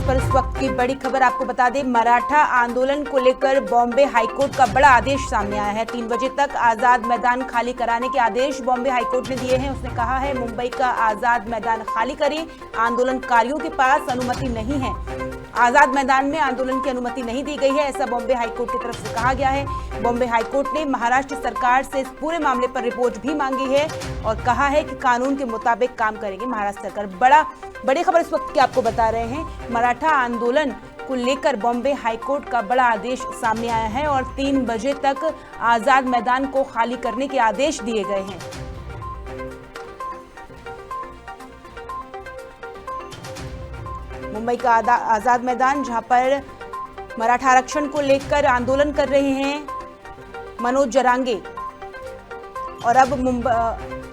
इस पर इस वक्त की बड़ी खबर आपको बता दें। मराठा आंदोलन को लेकर बॉम्बे हाईकोर्ट का बड़ा आदेश सामने आया है। 3 बजे तक आजाद मैदान खाली कराने के आदेश बॉम्बे हाईकोर्ट ने दिए हैं। उसने कहा है मुंबई का आजाद मैदान खाली करें, आंदोलनकारियों के पास अनुमति नहीं है। आजाद मैदान में आंदोलन की अनुमति नहीं दी गई है, ऐसा बॉम्बे हाईकोर्ट की तरफ से कहा गया है। बॉम्बे हाईकोर्ट ने महाराष्ट्र सरकार से इस पूरे मामले पर रिपोर्ट भी मांगी है और कहा है कि कानून के मुताबिक काम करेंगे महाराष्ट्र सरकार। बड़ी खबर इस वक्त की आपको बता रहे हैं। मराठा आंदोलन को लेकर बॉम्बे हाईकोर्ट का बड़ा आदेश सामने आया है और 3 बजे तक आजाद मैदान को खाली करने के आदेश दिए गए हैं। मुंबई का आजाद मैदान, जहां पर मराठा आरक्षण को लेकर आंदोलन कर रहे हैं मनोज जरांगे, और अब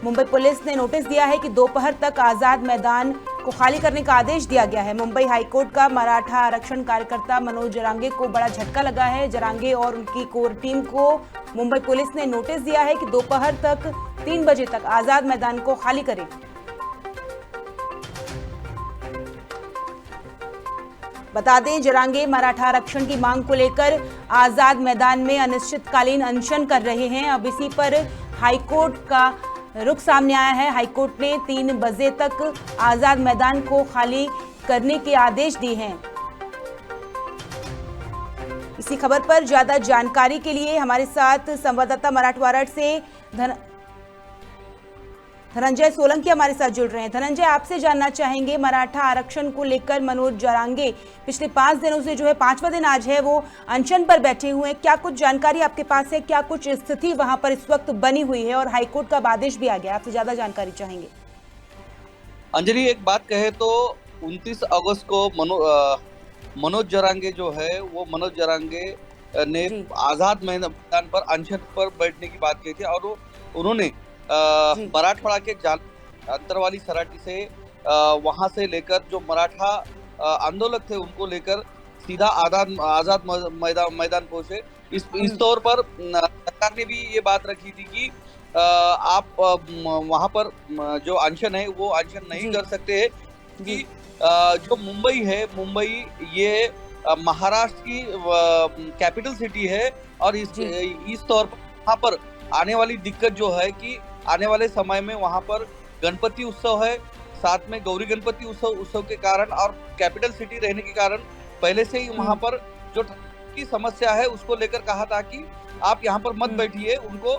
मुंबई पुलिस ने नोटिस दिया है कि दोपहर तक आजाद मैदान को खाली करने का आदेश दिया गया है। मुंबई हाईकोर्ट का मराठा आरक्षण कार्यकर्ता मनोज जरांगे को बड़ा झटका लगा है। जरांगे और उनकी कोर टीम को मुंबई पुलिस ने नोटिस दिया है कि दोपहर तक 3 बजे तक आजाद मैदान को खाली करें। बता दें, जरांगे मराठा आरक्षण की मांग को लेकर आजाद मैदान में अनिश्चितकालीन अनशन कर रहे हैं। अब इसी पर हाईकोर्ट का रुख सामने आया है। हाईकोर्ट ने 3 बजे तक आजाद मैदान को खाली करने के आदेश दिए हैं। इसी खबर पर ज्यादा जानकारी के लिए हमारे साथ संवाददाता मराठवाड़ा से धनंजय सोलंकी हमारे साथ जुड़ रहे हैं। धनंजय, आपसे जानना चाहेंगे, मराठा आरक्षण को लेकर मनोज जरांगे पिछले 5 दिनों से, जो है 5वां दिन आज है, वो अनशन पर बैठे हुए हैं। क्या कुछ जानकारी आपके पास है? क्या कुछ स्थिति वहां पर इस वक्त बनी हुई है और हाईकोर्ट का आदेश भी आ गया? आपसे ज्यादा जानकारी चाहेंगे। अंजलि, एक बात कहे तो 29 अगस्त को मनोज जरांगे जो है, वो मनोज जरांगे ने आजाद मैदान पर अनशन पर बैठने की बात की थी और उन्होंने मराठवाड़ा के अंतरवाली सराठी से वहां से लेकर जो मराठा आंदोलक थे उनको लेकर सीधा आजाद मैदान पहुंचे। इस तौर पर सरकार ने भी ये बात रखी थी कि आप वहां पर जो अनशन है वो अनशन नहीं कर सकते हैं कि जो मुंबई है, मुंबई ये महाराष्ट्र की कैपिटल सिटी है और इस तौर पर वहां पर आने वाली दिक्कत जो है कि आने वाले समय में वहां पर गणपति उत्सव है, साथ में गौरी गणपति उत्सव के कारण और कैपिटल सिटी रहने के कारण पहले से ही वहां पर जो की समस्या है उसको लेकर कहा था कि आप यहाँ पर मत बैठिए। उनको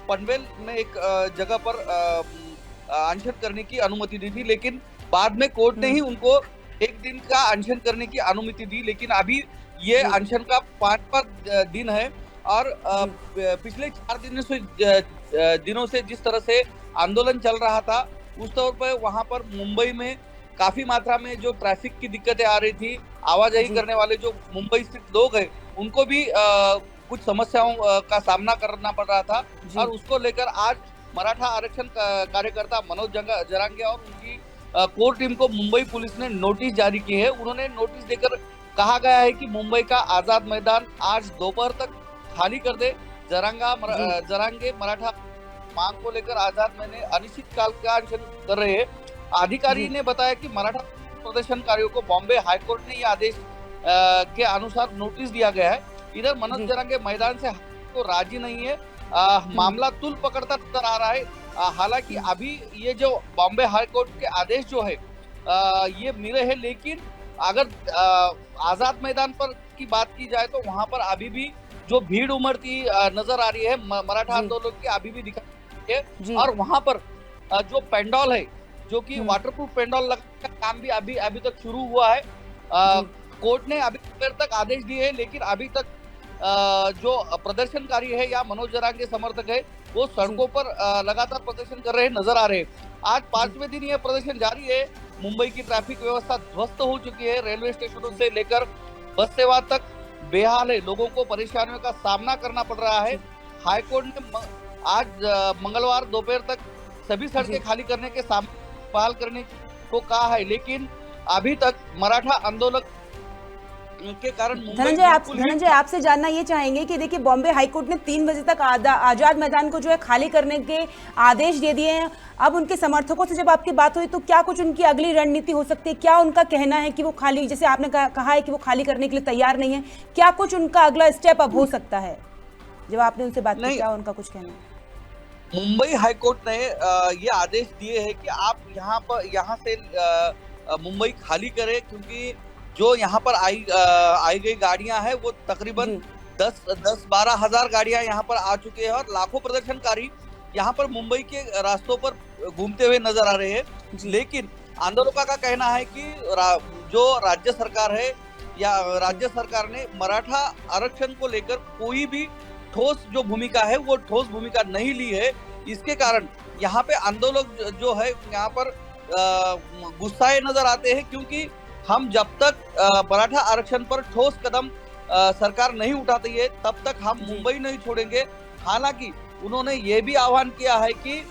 पनवेल में एक जगह पर अनशन करने की अनुमति दी थी, लेकिन बाद में कोर्ट ने ही उनको 1 दिन का अनशन करने की अनुमति दी। लेकिन अभी ये अनशन का 5वां दिन है और पिछले 4 दिनों से जिस तरह से आंदोलन चल रहा था उस तौर पर वहां पर मुंबई में काफी मात्रा में जो ट्रैफिक की दिक्कतें आ रही थी, आवाजाही करने वाले जो मुंबई स्थित लोग हैं उनको भी कुछ समस्याओं का सामना करना पड़ रहा था और उसको लेकर आज मराठा आरक्षण कार्यकर्ता मनोज जरांगे और उनकी कोर टीम को मुंबई पुलिस ने नोटिस जारी की है। उन्होंने नोटिस देकर कहा गया है कि मुंबई का आजाद मैदान आज दोपहर तक खाली कर दे। जरांगे मराठा मांग को लेकर आजाद मैंने अनिश्चितकाल का अनशन कर रहे हैं। अधिकारी ने बताया कि मराठा प्रदर्शनकारियों को बॉम्बे हाईकोर्ट ने यह आदेश के अनुसार नोटिस दिया गया है। इधर मनोज जरांगे मैदान से को राजी नहीं है। मामला तुल पकड़ता नजर आ रहा है। हालांकि अभी ये जो बॉम्बे हाईकोर्ट के आदेश जो है ये मिले हैं, लेकिन अगर आजाद मैदान पर की बात की जाए तो वहां पर अभी भी जो भीड़ उमड़ती नजर आ रही है मराठा आंदोलन की अभी भी दिखाई है। और वहां पर जो पेंडॉल है, जो कि वाटरप्रूफ पेंडॉल लगाने का काम भी अभी तक शुरू हुआ है। कोर्ट ने अभी देर तक आदेश दिए हैं, लेकिन अभी तक जो प्रदर्शनकारी है या मनोज जरांगे समर्थक है वो सड़कों पर लगातार प्रदर्शन कर रहे नजर आ रहे हैं। आज 5वें दिन यह प्रदर्शन जारी है। मुंबई की ट्रैफिक व्यवस्था ध्वस्त हो चुकी है। रेलवे स्टेशनों से लेकर बस सेवा तक बेहाल है। लोगों को परेशानियों का सामना करना पड़ रहा है। हाईकोर्ट ने आज मंगलवार दोपहर तक सभी सड़कें खाली करने के सामने बहाल करने को कहा है, लेकिन अभी तक मराठा आंदोलक के कारण मुंबई धनंजय आपसे जानना ये चाहेंगे कि देखिए बॉम्बे हाईकोर्ट ने 3 बजे तक आजाद मैदान को जो है खाली करने के आदेश दे दिए हैं। अब उनके समर्थकों से जब आपकी बात हुई तो क्या कुछ उनकी अगली रणनीति हो सकती है? क्या उनका कहना है कि वो खाली, जैसे आपने कहा है कि वो खाली करने के लिए तैयार नहीं है, क्या कुछ उनका अगला स्टेप अब हो सकता है? जब आपने उनसे बात की, क्या उनका कुछ कहना है? मुंबई हाईकोर्ट ने ये आदेश दिए हैं कि आप यहाँ से मुंबई खाली करें, क्योंकि जो यहाँ पर आई गई गाड़ियां हैं वो तकरीबन 10-12 हजार गाड़ियां यहाँ पर आ चुके हैं और लाखों प्रदर्शनकारी यहाँ पर मुंबई के रास्तों पर घूमते हुए नजर आ रहे हैं। लेकिन आंदोलकों का कहना है कि जो राज्य सरकार है या राज्य सरकार ने मराठा आरक्षण को लेकर कोई भी ठोस जो भूमिका है वो ठोस भूमिका नहीं ली है। इसके कारण यहाँ पे आंदोलक जो है यहाँ पर गुस्साए नजर आते हैं, क्योंकि हम जब तक मराठा आरक्षण पर ठोस कदम सरकार नहीं उठाती है तब तक हम मुंबई नहीं छोड़ेंगे। हालांकि उन्होंने ये भी आह्वान किया है कि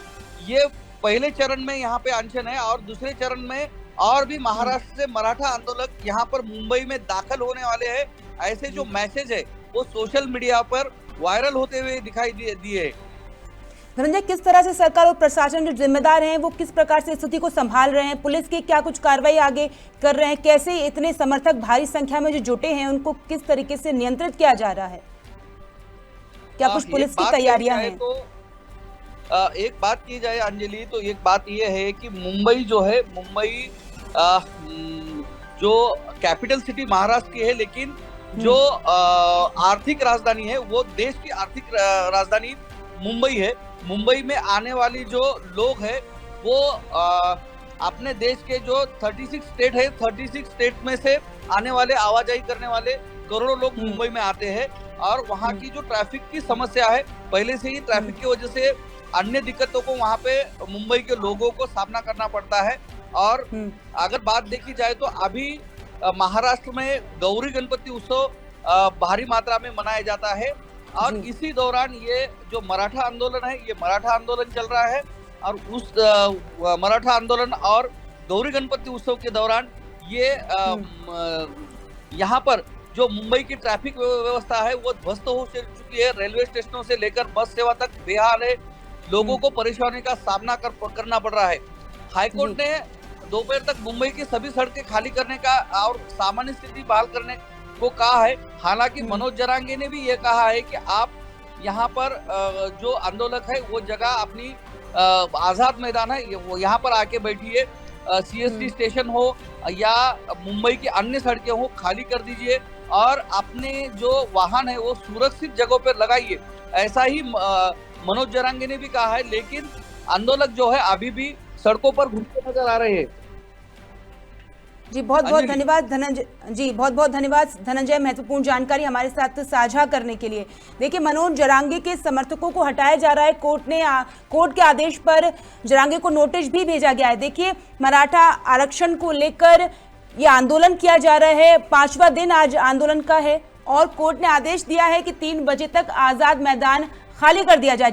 ये पहले चरण में यहाँ पे अनशन है और दूसरे चरण में और भी महाराष्ट्र से मराठा आंदोलक यहाँ पर मुंबई में दाखिल होने वाले हैं। ऐसे जो मैसेज है वो सोशल मीडिया पर वायरल होते हुए दिखाई दिए। धनंजय, किस तरह से सरकार और प्रशासन जो जिम्मेदार हैं वो किस प्रकार से स्थिति को संभाल रहे हैं? पुलिस की क्या कुछ कार्रवाई आगे कर रहे हैं? कैसे इतने समर्थक भारी संख्या में जो जुटे हैं उनको किस तरीके से नियंत्रित किया जा रहा है? क्या कुछ पुलिस की तैयारियां हैं? तो एक बात की जाए अंजलि, तो एक बात ये है कि मुंबई जो है, मुंबई जो कैपिटल सिटी महाराष्ट्र की है, लेकिन जो आर्थिक राजधानी है वो देश की आर्थिक राजधानी मुंबई है। मुंबई में आने वाली जो लोग हैं वो अपने देश के जो 36 स्टेट है, 36 स्टेट में से आने वाले, आवाजाही करने वाले करोड़ों लोग मुंबई में आते हैं। और वहाँ की जो ट्रैफिक की समस्या है, पहले से ही ट्रैफिक की वजह से अन्य दिक्कतों को वहाँ पे मुंबई के लोगों को सामना करना पड़ता है। और अगर बात देखी जाए तो अभी महाराष्ट्र में गौरी गणपति उत्सव भारी मात्रा में मनाया जाता है और इसी दौरान ये जो मराठा आंदोलन है, ये मराठा आंदोलन चल रहा है। और उस मराठा आंदोलन और गौरी गणपति उत्सव के दौरान ये यहाँ पर जो मुंबई की ट्रैफिक व्यवस्था है वो ध्वस्त हो चुकी है। रेलवे स्टेशनों से लेकर बस सेवा तक बेहाल है, लोगों को परेशानी का सामना करना पड़ रहा है। हाईकोर्ट ने दोपहर तक मुंबई की सभी सड़कें खाली करने का और सामान्य स्थिति बहाल करने को कहा है। हालांकि मनोज जरांगे ने भी ये कहा है कि आप यहाँ पर जो आंदोलक है वो जगह अपनी आजाद मैदान है वो यहाँ पर आके बैठिए, सीएसटी स्टेशन हो या मुंबई की अन्य सड़कें हो खाली कर दीजिए और अपने जो वाहन है वो सुरक्षित जगहों पर लगाइए, ऐसा ही मनोज जरांगे ने भी कहा है। लेकिन आंदोलक जो है अभी भी सड़कों पर घूमते नजर आ रहे हैं। जी बहुत बहुत धन्यवाद धनंजय जी, बहुत बहुत धन्यवाद धनंजय, महत्वपूर्ण जानकारी हमारे साथ साझा करने के लिए। देखिए, मनोज जरांगे के समर्थकों को हटाया जा रहा है। कोर्ट के आदेश पर जरांगे को नोटिस भी भेजा गया है। देखिए, मराठा आरक्षण को लेकर ये आंदोलन किया जा रहा है, 5वां दिन आज आंदोलन का है और कोर्ट ने आदेश दिया है कि 3 बजे तक आजाद मैदान खाली कर दिया जाए।